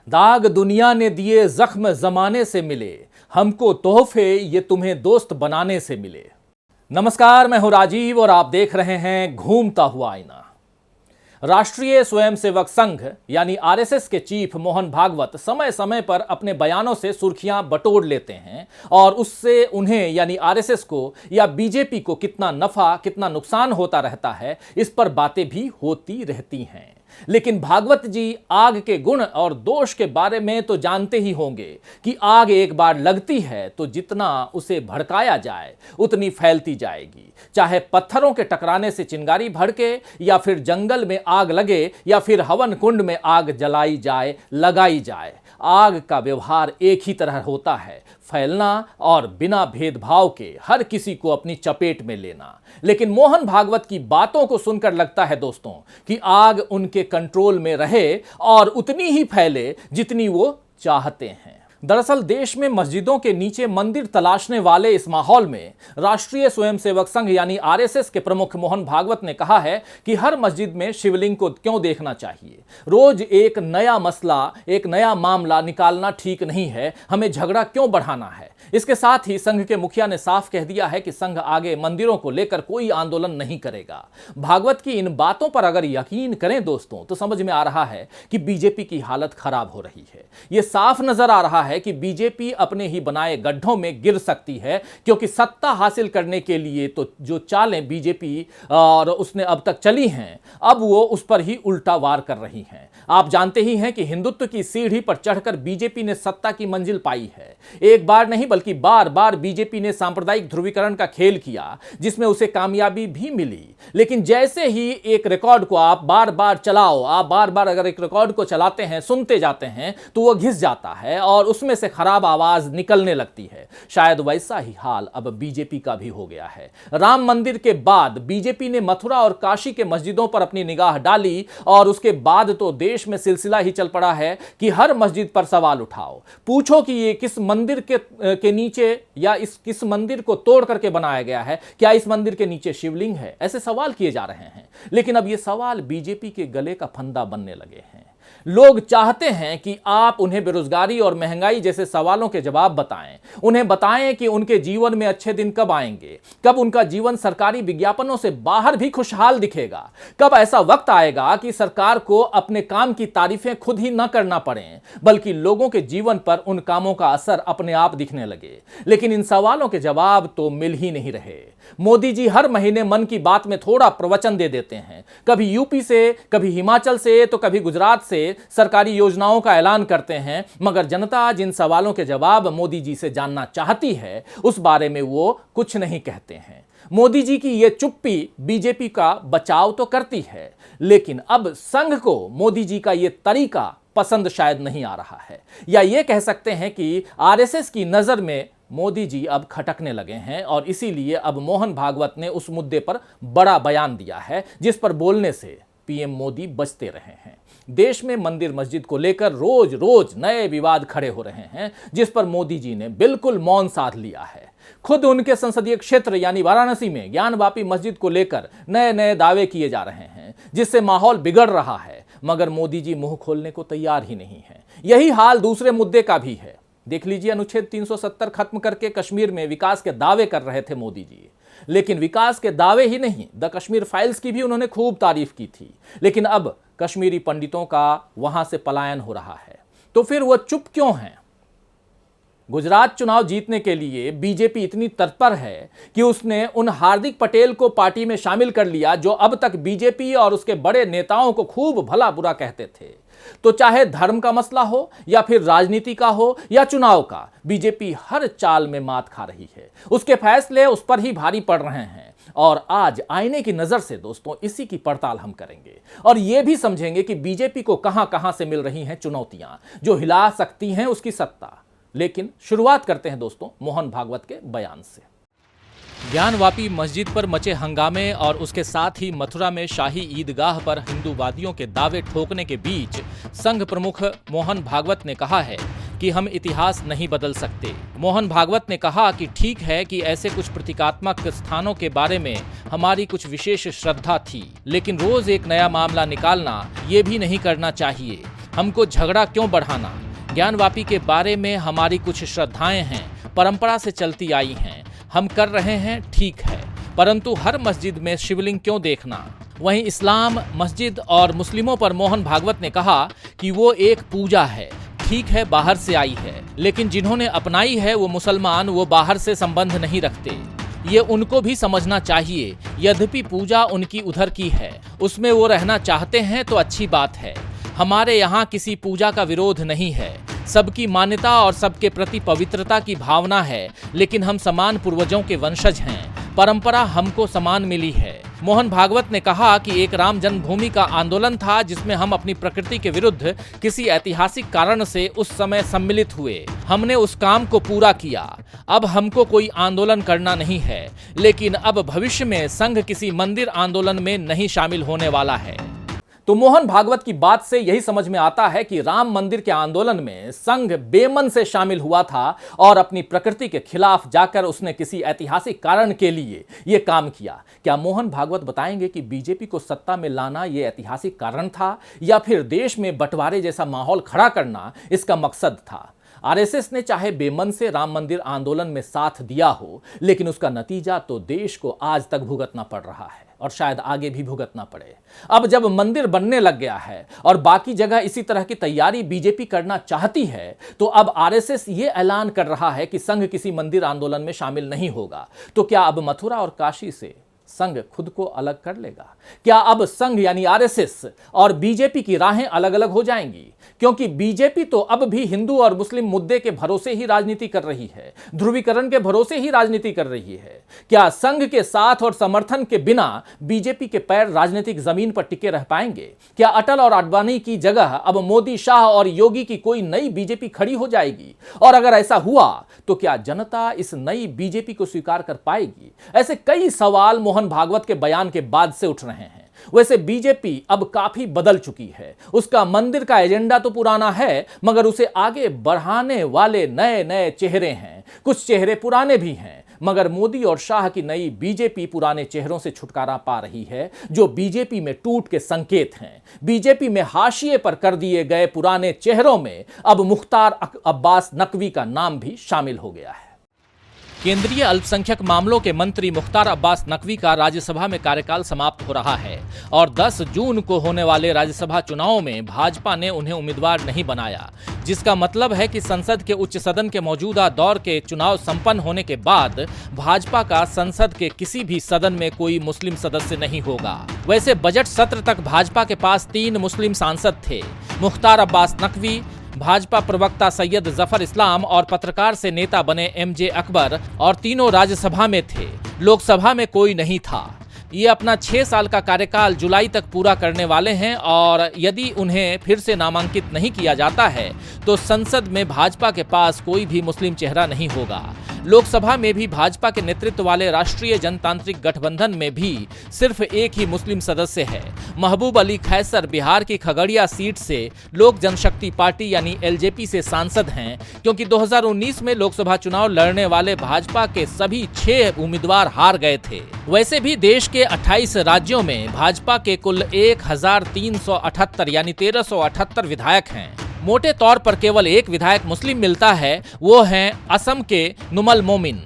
दाग दुनिया ने दिए, जख्म जमाने से मिले, हमको तोहफे ये तुम्हें दोस्त बनाने से मिले। नमस्कार, मैं हूं राजीव और आप देख रहे हैं घूमता हुआ आईना। राष्ट्रीय स्वयंसेवक संघ यानी आरएसएस के चीफ मोहन भागवत समय समय पर अपने बयानों से सुर्खियां बटोर लेते हैं और उससे उन्हें यानी आरएसएस को या बीजेपी को कितना नफा कितना नुकसान होता रहता है, इस पर बातें भी होती रहती हैं। लेकिन भागवत जी आग के गुण और दोष के बारे में तो जानते ही होंगे कि आग एक बार लगती है तो जितना उसे भड़काया जाए उतनी फैलती जाएगी। चाहे पत्थरों के टकराने से चिंगारी भड़के या फिर जंगल में आग लगे या फिर हवन कुंड में आग जलाई जाए, लगाई जाए, आग का व्यवहार एक ही तरह होता है, फैलना और बिना भेदभाव के हर किसी को अपनी चपेट में लेना। लेकिन मोहन भागवत की बातों को सुनकर लगता है दोस्तों कि आग उनके कंट्रोल में रहे और उतनी ही फैले जितनी वो चाहते हैं। दरअसल देश में मस्जिदों के नीचे मंदिर तलाशने वाले इस माहौल में राष्ट्रीय स्वयंसेवक संघ यानी आरएसएस के प्रमुख मोहन भागवत ने कहा है कि हर मस्जिद में शिवलिंग को क्यों देखना चाहिए। रोज एक नया मसला, एक नया मामला निकालना ठीक नहीं है, हमें झगड़ा क्यों बढ़ाना है। इसके साथ ही संघ के मुखिया ने साफ कह दिया है कि संघ आगे मंदिरों को लेकर कोई आंदोलन नहीं करेगा। भागवत की इन बातों पर अगर यकीन करें दोस्तों तो समझ में आ रहा है कि बीजेपी की हालत खराब हो रही है। यह साफ नजर आ रहा है कि बीजेपी अपने ही बनाए गड्ढों में गिर सकती है, क्योंकि सत्ता हासिल करने के लिए तो जो चालें बीजेपी और उसने अब तक चली हैं, अब वो उस पर ही उल्टा वार कर रही हैं। आप जानते ही हैं कि हिंदुत्व की सीढ़ी पर चढ़कर बीजेपी ने सत्ता की मंजिल पाई है। एक बार नहीं बल्कि बार बार बीजेपी ने सांप्रदायिक ध्रुवीकरण का खेल किया, जिसमें उसे कामयाबी भी मिली। लेकिन जैसे ही एक रिकॉर्ड को आप बार बार चलाओ, आप बार बार अगर एक रिकॉर्ड को चलाते हैं, सुनते जाते हैं, तो वो घिस जाता है और उसमें से खराब आवाज निकलने लगती है। शायद वैसा ही हाल अब बीजेपी का भी हो गया है। राम मंदिर के बाद बीजेपी ने मथुरा और काशी के मस्जिदों पर अपनी निगाह डाली और उसके बाद तो देश में सिलसिला ही चल पड़ा है कि हर मस्जिद पर सवाल उठाओ, पूछो कि ये किस मंदिर के नीचे या किस मंदिर को तोड़ करके बनाया गया है, क्या इस मंदिर के नीचे शिवलिंग है। ऐसे सवाल किए जा रहे हैं। लेकिन अब ये सवाल बीजेपी के गले का फंदा बनने लगे हैं। लोग चाहते हैं कि आप उन्हें बेरोजगारी और महंगाई जैसे सवालों के जवाब बताएं, उन्हें बताएं कि उनके जीवन में अच्छे दिन कब आएंगे, कब उनका जीवन सरकारी विज्ञापनों से बाहर भी खुशहाल दिखेगा, कब ऐसा वक्त आएगा कि सरकार को अपने काम की तारीफें खुद ही न करना पड़े बल्कि लोगों के जीवन पर उन कामों का असर अपने आप दिखने लगे। लेकिन इन सवालों के जवाब तो मिल ही नहीं रहे। मोदी जी हर महीने मन की बात में थोड़ा प्रवचन दे देते हैं, कभी यूपी से, कभी हिमाचल से, तो कभी गुजरात से सरकारी योजनाओं का ऐलान करते हैं, मगर जनता जिन सवालों के जवाब मोदी जी से जानना चाहती है उस बारे में वो कुछ नहीं कहते हैं। मोदी जी की ये चुप्पी बीजेपी का बचाव तो करती है, लेकिन अब संघ को मोदी जी का ये तरीका पसंद शायद नहीं आ रहा है, या ये कह सकते हैं कि आरएसएस की नजर में मोदी जी अब खटकने लगे हैं और इसीलिए अब मोहन भागवत ने उस मुद्दे पर बड़ा बयान दिया है जिस पर बोलने से पीएम मोदी बचते रहे हैं। देश में मंदिर मस्जिद को लेकर रोज रोज नए विवाद खड़े हो रहे हैं, जिस पर मोदी जी ने बिल्कुल मौन साध लिया है। खुद उनके संसदीय क्षेत्र यानी वाराणसी में ज्ञानवापी मस्जिद को लेकर नए नए दावे किए जा रहे हैं, जिससे माहौल बिगड़ रहा है, मगर मोदी जी मुंह खोलने को तैयार ही नहीं है। यही हाल दूसरे मुद्दे का भी है। देख लीजिए, अनुच्छेद 370 खत्म करके कश्मीर में विकास के दावे कर रहे थे मोदी जी, लेकिन विकास के दावे ही नहीं, द कश्मीर फाइल्स की भी उन्होंने खूब तारीफ की थी। लेकिन अब कश्मीरी पंडितों का वहां से पलायन हो रहा है, तो फिर वो चुप क्यों हैं? गुजरात चुनाव जीतने के लिए बीजेपी इतनी तत्पर है कि उसने उन हार्दिक पटेल को पार्टी में शामिल कर लिया जो अब तक बीजेपी और उसके बड़े नेताओं को खूब भला बुरा कहते थे। तो चाहे धर्म का मसला हो या फिर राजनीति का हो या चुनाव का, बीजेपी हर चाल में मात खा रही है। उसके फैसले उस पर ही भारी पड़ रहे हैं। और आज आईने की नजर से दोस्तों इसी की पड़ताल हम करेंगे और यह भी समझेंगे कि बीजेपी को कहां कहां से मिल रही हैं चुनौतियां जो हिला सकती हैं उसकी सत्ता। लेकिन शुरुआत करते हैं दोस्तों मोहन भागवत के बयान से। ज्ञानवापी मस्जिद पर मचे हंगामे और उसके साथ ही मथुरा में शाही ईदगाह पर हिंदूवादियों के दावे ठोकने के बीच संघ प्रमुख मोहन भागवत ने कहा है कि हम इतिहास नहीं बदल सकते। मोहन भागवत ने कहा कि ठीक है कि ऐसे कुछ प्रतीकात्मक स्थानों के बारे में हमारी कुछ विशेष श्रद्धा थी, लेकिन रोज एक नया मामला निकालना ये भी नहीं करना चाहिए। हमको झगड़ा क्यों बढ़ाना। ज्ञानवापी के बारे में हमारी कुछ श्रद्धाएं हैं, परंपरा से चलती आई हैं, हम कर रहे हैं, ठीक है, परंतु हर मस्जिद में शिवलिंग क्यों देखना। वहीं इस्लाम, मस्जिद और मुस्लिमों पर मोहन भागवत ने कहा कि वो एक पूजा है, ठीक है, बाहर से आई है, लेकिन जिन्होंने अपनाई है वो मुसलमान, वो बाहर से संबंध नहीं रखते। ये उनको भी समझना चाहिए। यद्यपि पूजा उनकी उधर की है, उसमें वो रहना चाहते हैं तो अच्छी बात है। हमारे यहाँ किसी पूजा का विरोध नहीं है, सबकी मान्यता और सबके प्रति पवित्रता की भावना है, लेकिन हम समान पूर्वजों के वंशज हैं, परंपरा हमको समान मिली है। मोहन भागवत ने कहा कि एक राम जन्मभूमि का आंदोलन था जिसमें हम अपनी प्रकृति के विरुद्ध किसी ऐतिहासिक कारण से उस समय सम्मिलित हुए। हमने उस काम को पूरा किया। अब हमको कोई आंदोलन करना नहीं है, लेकिन अब भविष्य में संघ किसी मंदिर आंदोलन में नहीं शामिल होने वाला है। तो मोहन भागवत की बात से यही समझ में आता है कि राम मंदिर के आंदोलन में संघ बेमन से शामिल हुआ था और अपनी प्रकृति के खिलाफ जाकर उसने किसी ऐतिहासिक कारण के लिए यह काम किया। क्या मोहन भागवत बताएंगे कि बीजेपी को सत्ता में लाना यह ऐतिहासिक कारण था या फिर देश में बंटवारे जैसा माहौल खड़ा करना इसका मकसद था। आरएसएस ने चाहे बेमन से राम मंदिर आंदोलन में साथ दिया हो, लेकिन उसका नतीजा तो देश को आज तक भुगतना पड़ रहा है और शायद आगे भी भुगतना पड़े। अब जब मंदिर बनने लग गया है और बाकी जगह इसी तरह की तैयारी बीजेपी करना चाहती है, तो अब आरएसएस ये ऐलान कर रहा है कि संघ किसी मंदिर आंदोलन में शामिल नहीं होगा। तो क्या अब मथुरा और काशी से संघ खुद को अलग कर लेगा? क्या अब संघ यानी आरएसएस और बीजेपी की राहें अलग अलग हो जाएंगी? क्योंकि बीजेपी तो अब भी हिंदू और मुस्लिम मुद्दे के भरोसे ही राजनीति कर रही है, ध्रुवीकरण के भरोसे ही राजनीति कर रही है। क्या संघ के साथ और समर्थन के बिना बीजेपी के पैर राजनीतिक जमीन पर टिके रह पाएंगे? क्या अटल और आडवाणी की जगह अब मोदी, शाह और योगी की कोई नई बीजेपी खड़ी हो जाएगी? और अगर ऐसा हुआ तो क्या जनता इस नई बीजेपी को स्वीकार कर पाएगी? ऐसे कई सवाल मोहन भागवत के बयान के बाद से उठ रहे हैं। वैसे बीजेपी अब काफी बदल चुकी है। उसका मंदिर का एजेंडा तो पुराना है, मगर उसे आगे बढ़ाने वाले नए नए चेहरे हैं। कुछ चेहरे पुराने भी हैं, मगर मोदी और शाह की नई बीजेपी पुराने चेहरों से छुटकारा पा रही है, जो बीजेपी में टूट के संकेत हैं। बीजेपी में हाशिए पर कर दिए गए पुराने चेहरों में अब मुख्तार अब्बास नकवी का नाम भी शामिल हो गया है। केंद्रीय अल्पसंख्यक मामलों के मंत्री मुख्तार अब्बास नकवी का राज्यसभा में कार्यकाल समाप्त हो रहा है और 10 जून को होने वाले राज्यसभा चुनाव में भाजपा ने उन्हें उम्मीदवार नहीं बनाया, जिसका मतलब है कि संसद के उच्च सदन के मौजूदा दौर के चुनाव संपन्न होने के बाद भाजपा का संसद के किसी भी सदन में कोई मुस्लिम सदस्य नहीं होगा। वैसे बजट सत्र तक भाजपा के पास 3 मुस्लिम सांसद थे, मुख्तार अब्बास नकवी, भाजपा प्रवक्ता सैयद जफर इस्लाम और पत्रकार से नेता बने एमजे अकबर, और तीनों राज्यसभा में थे। लोकसभा में कोई नहीं था। ये अपना 6 साल का कार्यकाल जुलाई तक पूरा करने वाले हैं और यदि उन्हें फिर से नामांकित नहीं किया जाता है तो संसद में भाजपा के पास कोई भी मुस्लिम चेहरा नहीं होगा। लोकसभा में भी भाजपा के नेतृत्व वाले राष्ट्रीय जनतांत्रिक गठबंधन में भी सिर्फ एक ही मुस्लिम सदस्य है। महबूब अली खैसर बिहार की खगड़िया सीट से लोक जनशक्ति पार्टी यानी एलजेपी से सांसद हैं, क्योंकि 2019 में लोकसभा चुनाव लड़ने वाले भाजपा के सभी 6 उम्मीदवार हार गए थे। वैसे भी देश के 28 राज्यों में भाजपा के कुल 1378 यानी 1378 विधायक हैं। मोटे तौर पर केवल एक विधायक मुस्लिम मिलता है, वो हैं असम के नुमल मोमिन।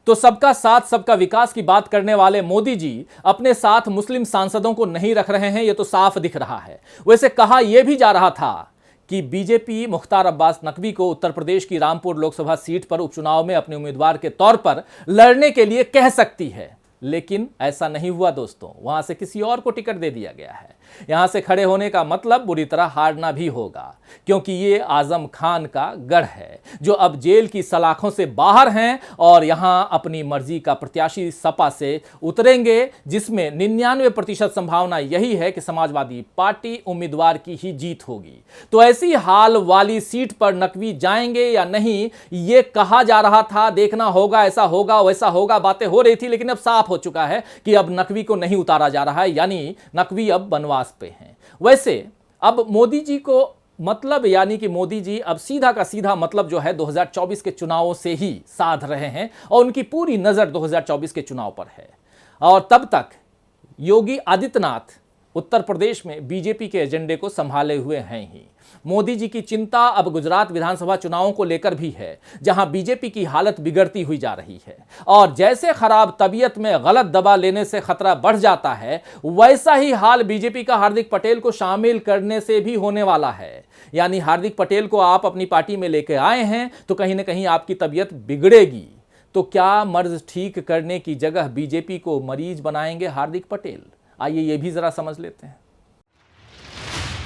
तो सबका साथ सबका विकास की बात करने वाले मोदी जी अपने साथ मुस्लिम सांसदों को नहीं रख रहे हैं, ये तो साफ दिख रहा है। वैसे कहा यह भी जा रहा था कि बीजेपी मुख्तार अब्बास नकवी को उत्तर प्रदेश की रामपुर लोकसभा सीट पर उपचुनाव में अपने उम्मीदवार के तौर पर लड़ने के लिए कह सकती है, लेकिन ऐसा नहीं हुआ दोस्तों। वहां से किसी और को टिकट दे दिया गया है। यहां से खड़े होने का मतलब बुरी तरह हारना भी होगा, क्योंकि ये आजम खान का गढ़ है, जो अब जेल की सलाखों से बाहर हैं और यहां अपनी मर्जी का प्रत्याशी सपा से उतरेंगे, जिसमें 99% संभावना यही है कि समाजवादी पार्टी उम्मीदवार की ही जीत होगी। तो ऐसी हाल वाली सीट पर नकवी जाएंगे या नहीं, ये कहा जा रहा था। देखना होगा, ऐसा होगा वैसा होगा, बातें हो रही थी, लेकिन अब साफ हो चुका है कि अब नकवी को नहीं उतारा जा रहा है, यानी नकवी अब बनवास पे हैं। वैसे अब मोदी जी को मतलब यानी कि मोदी जी अब सीधा का सीधा मतलब जो है 2024 के चुनावों से ही साध रहे हैं और उनकी पूरी नजर 2024 के चुनाव पर है। और तब तक योगी आदित्यनाथ उत्तर प्रदेश में बीजेपी के एजेंडे को संभाले हुए हैं ही। मोदी जी की चिंता अब गुजरात विधानसभा चुनावों को लेकर भी है, जहां बीजेपी की हालत बिगड़ती हुई जा रही है और जैसे खराब तबीयत में गलत दवा लेने से खतरा बढ़ जाता है, वैसा ही हाल बीजेपी का हार्दिक पटेल को शामिल करने से भी होने वाला है। यानी हार्दिक पटेल को आप अपनी पार्टी में लेकर आए हैं तो कहीं ना कहीं आपकी तबीयत बिगड़ेगी। तो क्या मर्ज ठीक करने की जगह बीजेपी को मरीज बनाएंगे हार्दिक पटेल? आइए ये भी जरा समझ लेते हैं।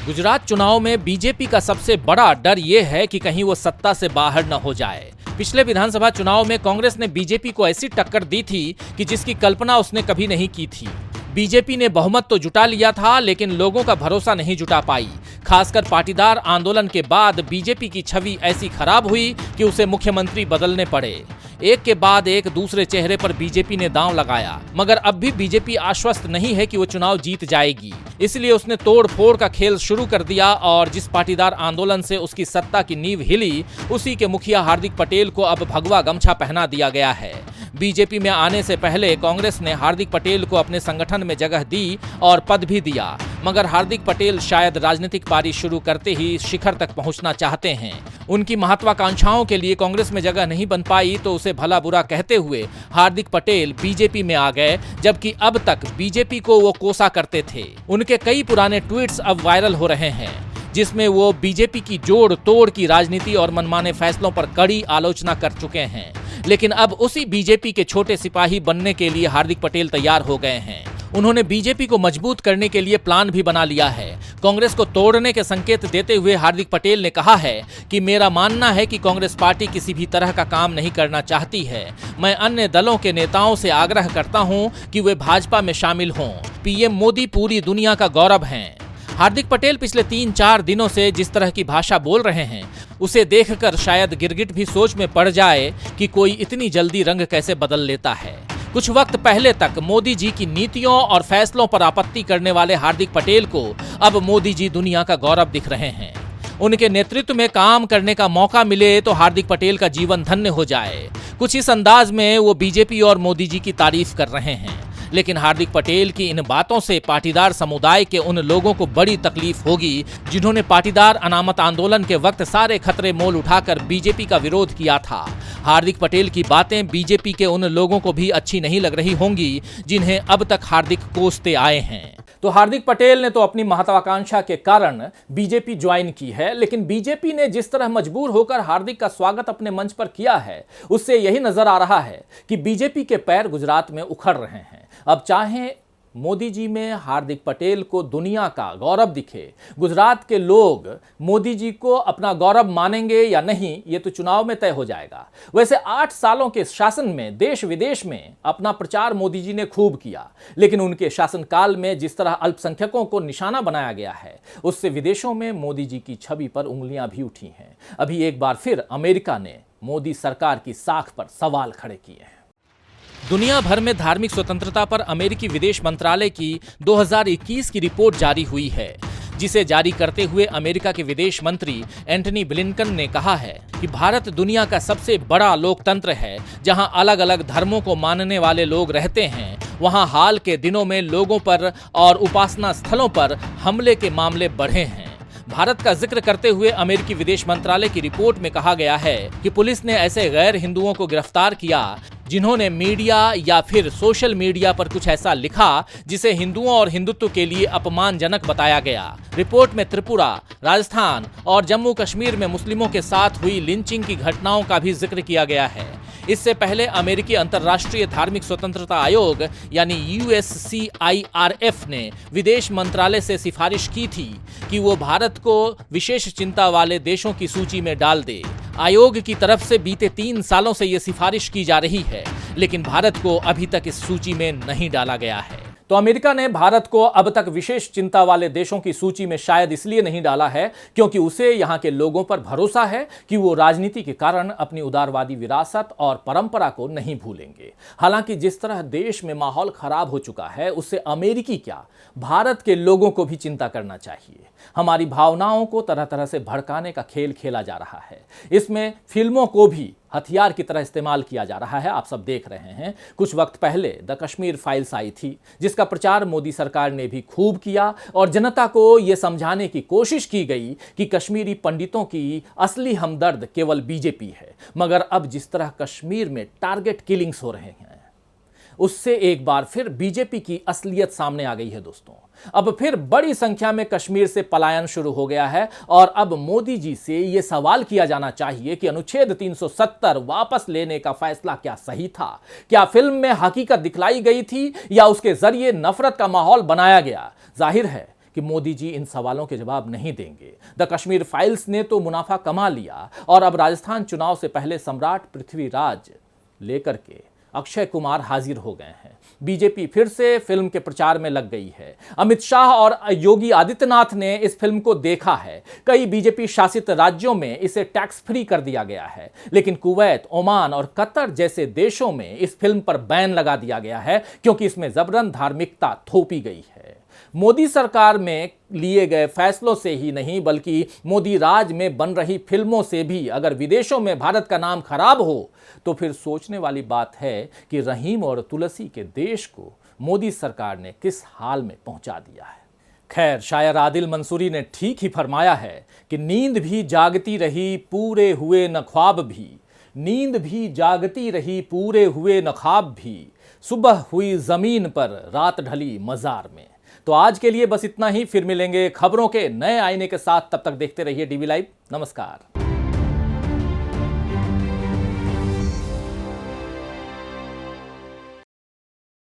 गुजरात चुनाव में बीजेपी का सबसे बड़ा डर यह है कि कहीं वो सत्ता से बाहर न हो जाए। पिछले विधानसभा चुनाव में कांग्रेस ने बीजेपी को ऐसी टक्कर दी थी कि जिसकी कल्पना उसने कभी नहीं की थी। बीजेपी ने बहुमत तो जुटा लिया था, लेकिन लोगों का भरोसा नहीं जुटा पाई। खासकर पाटीदार आंदोलन के बाद बीजेपी की छवि ऐसी खराब हुई कि उसे मुख्यमंत्री बदलने पड़े। एक के बाद एक दूसरे चेहरे पर बीजेपी ने दांव लगाया, मगर अब भी बीजेपी आश्वस्त नहीं है कि वो चुनाव जीत जाएगी। इसलिए उसने तोड़ फोड़ का खेल शुरू कर दिया और जिस पाटीदार आंदोलन से उसकी सत्ता की नींव हिली, उसी के मुखिया हार्दिक पटेल को अब भगवा गमछा पहना दिया गया है। बीजेपी में आने से पहले कांग्रेस ने हार्दिक पटेल को अपने संगठन में जगह दी और पद भी दिया, मगर हार्दिक पटेल शायद राजनीतिक पारी शुरू करते ही शिखर तक पहुंचना चाहते हैं। उनकी महत्वाकांक्षाओं के लिए कांग्रेस में जगह नहीं बन पाई तो उसे भला बुरा कहते हुए हार्दिक पटेल बीजेपी में आ गए, जबकि अब तक बीजेपी को वो कोसा करते थे। उनके कई पुराने ट्वीट्स अब वायरल हो रहे हैं, जिसमें वो बीजेपी की जोड़ तोड़ की राजनीति और मनमाने फैसलों पर कड़ी आलोचना कर चुके हैं। लेकिन अब उसी बीजेपी के छोटे सिपाही बनने के लिए हार्दिक पटेल तैयार हो गए हैं। उन्होंने बीजेपी को मजबूत करने के लिए प्लान भी बना लिया है। कांग्रेस को तोड़ने के संकेत देते हुए हार्दिक पटेल ने कहा है कि मेरा मानना है कि कांग्रेस पार्टी किसी भी तरह का काम नहीं करना चाहती है। मैं अन्य दलों के नेताओं से आग्रह करता हूं कि वे भाजपा में शामिल हों। पीएम मोदी पूरी दुनिया का गौरव हैं। हार्दिक पटेल पिछले 3-4 दिनों से जिस तरह की भाषा बोल रहे हैं, उसे देखकर शायद गिरगिट भी सोच में पड़ जाए कि कोई इतनी जल्दी रंग कैसे बदल लेता है। कुछ वक्त पहले तक मोदी जी की नीतियों और फैसलों पर आपत्ति करने वाले हार्दिक पटेल को अब मोदी जी दुनिया का गौरव दिख रहे हैं। उनके नेतृत्व में काम करने का मौका मिले तो हार्दिक पटेल का जीवन धन्य हो जाए। कुछ इस अंदाज में वो बीजेपी और मोदी जी की तारीफ कर रहे हैं। लेकिन हार्दिक पटेल की इन बातों से पाटीदार समुदाय के उन लोगों को बड़ी तकलीफ होगी जिन्होंने पाटीदार अनामत आंदोलन के वक्त सारे खतरे मोल उठाकर बीजेपी का विरोध किया था। हार्दिक पटेल की बातें बीजेपी के उन लोगों को भी अच्छी नहीं लग रही होंगी जिन्हें अब तक हार्दिक कोसते आए हैं। तो हार्दिक पटेल ने तो अपनी महत्वाकांक्षा के कारण बीजेपी ज्वाइन की है, लेकिन बीजेपी ने जिस तरह मजबूर होकर हार्दिक का स्वागत अपने मंच पर किया है, उससे यही नजर आ रहा है कि बीजेपी के पैर गुजरात में उखड़ रहे हैं। अब चाहे मोदी जी में हार्दिक पटेल को दुनिया का गौरव दिखे, गुजरात के लोग मोदी जी को अपना गौरव मानेंगे या नहीं, ये तो चुनाव में तय हो जाएगा। वैसे 8 सालों के शासन में देश विदेश में अपना प्रचार मोदी जी ने खूब किया, लेकिन उनके शासनकाल में जिस तरह अल्पसंख्यकों को निशाना बनाया गया है, उससे विदेशों में मोदी जी की छवि पर उंगलियां भी उठी हैं। अभी एक बार फिर अमेरिका ने मोदी सरकार की साख पर सवाल खड़े किए हैं। दुनिया भर में धार्मिक स्वतंत्रता पर अमेरिकी विदेश मंत्रालय की 2021 की रिपोर्ट जारी हुई है, जिसे जारी करते हुए अमेरिका के विदेश मंत्री एंटनी ब्लिंकन ने कहा है कि भारत दुनिया का सबसे बड़ा लोकतंत्र है, जहां अलग अलग धर्मों को मानने वाले लोग रहते हैं। वहां हाल के दिनों में लोगों पर और उपासना स्थलों पर हमले के मामले बढ़े हैं। भारत का जिक्र करते हुए अमेरिकी विदेश मंत्रालय की रिपोर्ट में कहा गया है कि पुलिस ने ऐसे गैर हिंदुओं को गिरफ्तार किया जिन्होंने मीडिया या फिर सोशल मीडिया पर कुछ ऐसा लिखा जिसे हिंदुओं और हिंदुत्व के लिए अपमानजनक बताया गया। रिपोर्ट में त्रिपुरा, राजस्थान और जम्मू कश्मीर में मुस्लिमों के साथ हुई लिंचिंग की घटनाओं का भी जिक्र किया गया है। इससे पहले अमेरिकी अंतर्राष्ट्रीय धार्मिक स्वतंत्रता आयोग यानी USCIRF ने विदेश मंत्रालय से सिफारिश की थी कि वो भारत को विशेष चिंता वाले देशों की सूची में डाल दे। आयोग की तरफ से बीते 3 सालों से ये सिफारिश की जा रही है, लेकिन भारत को अभी तक इस सूची में नहीं डाला गया है। तो अमेरिका ने भारत को अब तक विशेष चिंता वाले देशों की सूची में शायद इसलिए नहीं डाला है क्योंकि उसे यहां के लोगों पर भरोसा है कि वो राजनीति के कारण अपनी उदारवादी विरासत और परंपरा को नहीं भूलेंगे। हालांकि जिस तरह देश में माहौल खराब हो चुका है, उससे अमेरिकी क्या, भारत के लोगों को भी चिंता करना चाहिए। हमारी भावनाओं को तरह तरह से भड़काने का खेल खेला जा रहा है। इसमें फिल्मों को भी हथियार की तरह इस्तेमाल किया जा रहा है। आप सब देख रहे हैं, कुछ वक्त पहले द कश्मीर फाइल्स आई थी, जिसका प्रचार मोदी सरकार ने भी खूब किया और जनता को यह समझाने की कोशिश की गई कि कश्मीरी पंडितों की असली हमदर्द केवल बीजेपी है। मगर अब जिस तरह कश्मीर में टारगेट किलिंग्स हो रहे हैं, उससे एक बार फिर बीजेपी की असलियत सामने आ गई है दोस्तों। अब फिर बड़ी संख्या में कश्मीर से पलायन शुरू हो गया है और अब मोदी जी से यह सवाल किया जाना चाहिए कि अनुच्छेद 370 वापस लेने का फैसला क्या सही था? क्या फिल्म में हकीकत दिखलाई गई थी या उसके जरिए नफरत का माहौल बनाया गया? जाहिर है कि मोदी जी इन सवालों के जवाब नहीं देंगे। द कश्मीर फाइल्स ने तो मुनाफा कमा लिया और अब राजस्थान चुनाव से पहले सम्राट पृथ्वीराज लेकर के अक्षय कुमार हाजिर हो गए हैं। बीजेपी फिर से फिल्म के प्रचार में लग गई है। अमित शाह और योगी आदित्यनाथ ने इस फिल्म को देखा है। कई बीजेपी शासित राज्यों में इसे टैक्स फ्री कर दिया गया है, लेकिन कुवैत, ओमान और कतर जैसे देशों में इस फिल्म पर बैन लगा दिया गया है क्योंकि इसमें जबरन धार्मिकता थोपी गई है। मोदी सरकार में लिए गए फैसलों से ही नहीं बल्कि मोदी राज में बन रही फिल्मों से भी अगर विदेशों में भारत का नाम खराब हो तो फिर सोचने वाली बात है कि रहीम और तुलसी के देश को मोदी सरकार ने किस हाल में पहुंचा दिया है। खैर, शायर आदिल मंसूरी ने ठीक ही फरमाया है कि नींद भी जागती रही पूरे हुए न ख्वाब भी, नींद भी जागती रही पूरे हुए न ख्वाब भी, सुबह हुई जमीन पर रात ढली मजार में। तो आज के लिए बस इतना ही, फिर मिलेंगे खबरों के नए आईने के साथ। तब तक देखते रहिए डीवी लाइव। नमस्कार।